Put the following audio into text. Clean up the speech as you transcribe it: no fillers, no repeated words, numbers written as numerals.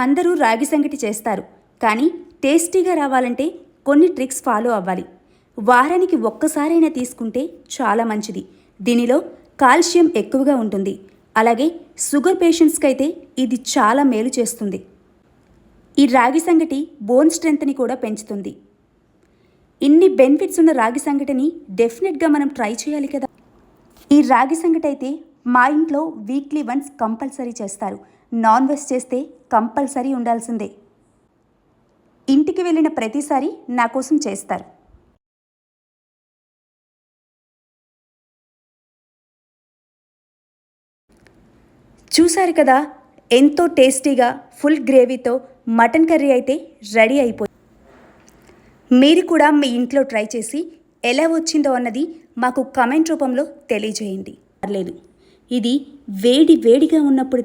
అందరూ రాగి సంగటి చేస్తారు, కానీ టేస్టీగా రావాలంటే కొన్ని ట్రిక్స్ ఫాలో అవ్వాలి. వారానికి ఒక్కసారైనా తీసుకుంటే చాలా మంచిది. దీనిలో కాల్షియం ఎక్కువగా ఉంటుంది. అలాగే షుగర్ పేషెంట్స్కి అయితే ఇది చాలా మేలు చేస్తుంది. ఈ రాగి సంగటి బోన్ స్ట్రెంత్ని కూడా పెంచుతుంది. ఇన్ని బెనిఫిట్స్ ఉన్న రాగి సంగటిని డెఫినెట్గా మనం ట్రై చేయాలి కదా. ఈ రాగి సంగటి అయితే మా ఇంట్లో వీక్లీ వన్స్ కంపల్సరీ చేస్తారు. నాన్ వెజ్ చేస్తే కంపల్సరీ ఉండాల్సిందే. ఇంటికి వెళ్ళిన ప్రతిసారి నా కోసం చేస్తారు. చూసారు కదా, ఎంతో టేస్టీగా ఫుల్ గ్రేవీతో మటన్ కర్రీ అయితే రెడీ అయిపోయింది. మీరు కూడా మీ ఇంట్లో ట్రై చేసి ఎలా వచ్చిందో అన్నది మాకు కామెంట్ రూపంలో తెలియజేయండి. పర్లేదు, ఇది వేడిగా ఉన్నప్పుడు